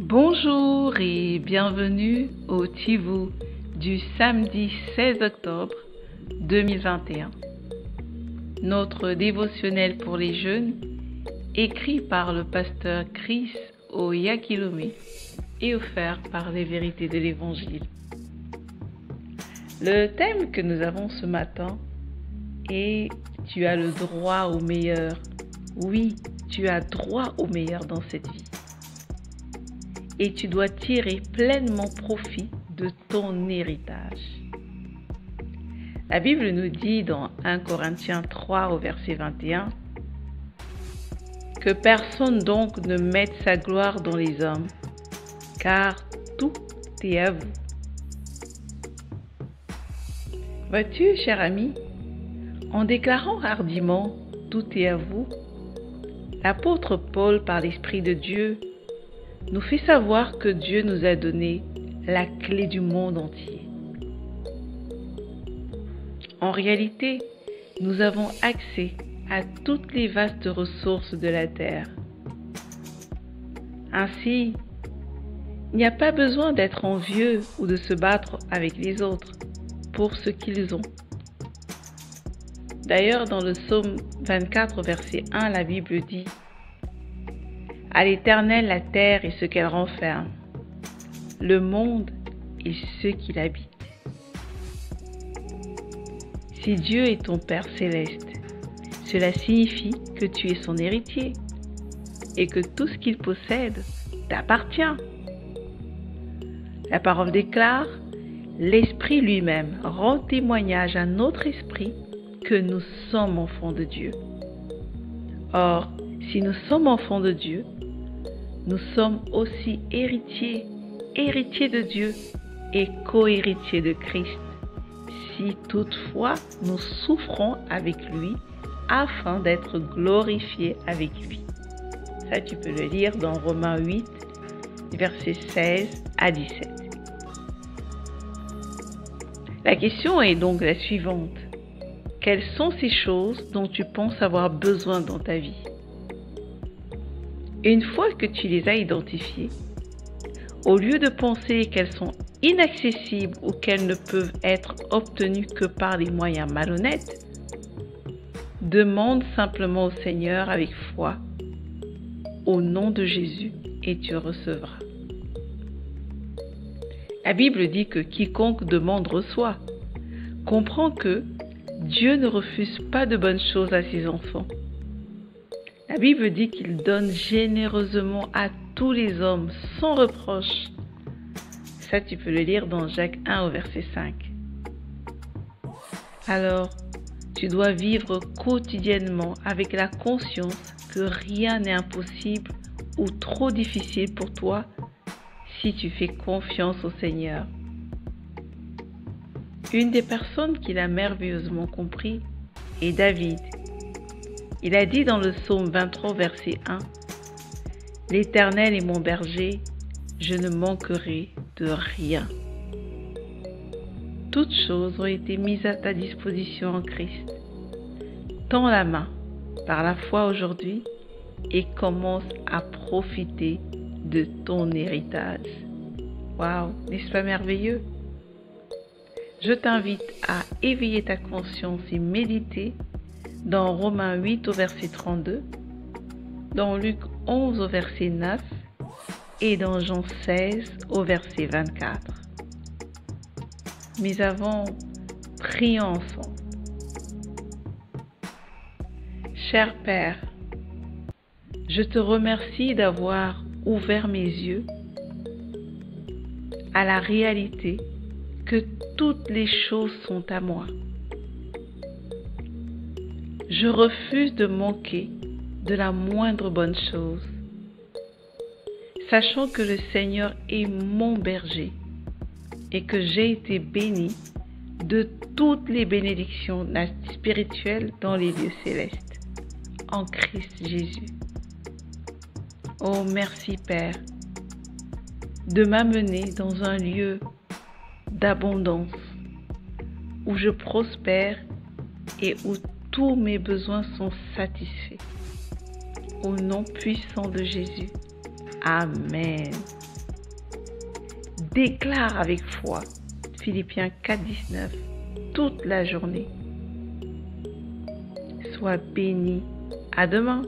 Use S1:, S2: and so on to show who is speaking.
S1: Bonjour et bienvenue au Tivou du samedi 16 octobre 2021. Notre dévotionnel pour les jeunes, écrit par le pasteur Chris Oyakilome et offert par les vérités de l'Évangile. Le thème que nous avons ce matin est « Tu as le droit au meilleur ». Oui, tu as droit au meilleur dans cette vie. Et tu dois tirer pleinement profit de ton héritage. La Bible nous dit dans 1 Corinthiens 3 au verset 21 que personne donc ne mette sa gloire dans les hommes, car tout est à vous. Vois-tu, cher ami, en déclarant hardiment « tout est à vous », l'apôtre Paul, par l'Esprit de Dieu, nous fait savoir que Dieu nous a donné la clé du monde entier. En réalité, nous avons accès à toutes les vastes ressources de la terre. Ainsi, il n'y a pas besoin d'être envieux ou de se battre avec les autres pour ce qu'ils ont. D'ailleurs, dans le psaume 24, verset 1, la Bible dit « À l'Éternel la terre et ce qu'elle renferme, le monde et ceux qui l'habitent. » Si Dieu est ton Père céleste, cela signifie que tu es son héritier et que tout ce qu'il possède t'appartient. La parole déclare « L'Esprit lui-même rend témoignage à notre esprit que nous sommes enfants de Dieu. » Or, si nous sommes enfants de Dieu, nous sommes aussi héritiers de Dieu et co-héritiers de Christ, si toutefois nous souffrons avec lui afin d'être glorifiés avec lui. Ça, tu peux le lire dans Romains 8, versets 16 à 17. La question est donc la suivante. Quelles sont ces choses dont tu penses avoir besoin dans ta vie? Une fois que tu les as identifiées, au lieu de penser qu'elles sont inaccessibles ou qu'elles ne peuvent être obtenues que par des moyens malhonnêtes, demande simplement au Seigneur avec foi, au nom de Jésus, et tu recevras. La Bible dit que quiconque demande reçoit. Comprends que Dieu ne refuse pas de bonnes choses à ses enfants. La Bible dit qu'il donne généreusement à tous les hommes sans reproche. Ça, tu peux le lire dans Jacques 1 au verset 5. Alors, tu dois vivre quotidiennement avec la conscience que rien n'est impossible ou trop difficile pour toi si tu fais confiance au Seigneur. Une des personnes qui l'a merveilleusement compris est David. Il a dit dans le psaume 23, verset 1, « L'Éternel est mon berger, je ne manquerai de rien. » Toutes choses ont été mises à ta disposition en Christ. Tends la main par la foi aujourd'hui et commence à profiter de ton héritage. Waouh, n'est-ce pas merveilleux? Je t'invite à éveiller ta conscience et méditer dans Romains 8 au verset 32, dans Luc 11 au verset 9 et dans Jean 16 au verset 24. Mais avant, prions ensemble. Cher Père, je te remercie d'avoir ouvert mes yeux à la réalité que toutes les choses sont à moi. Je refuse de manquer de la moindre bonne chose, sachant que le Seigneur est mon berger et que j'ai été béni de toutes les bénédictions spirituelles dans les lieux célestes, en Christ Jésus. Oh, merci Père, de m'amener dans un lieu d'abondance, où je prospère et où tous mes besoins sont satisfaits. Au nom puissant de Jésus. Amen. déclare avec foi. Philippiens 4, 19, toute la journée. Sois béni. À demain.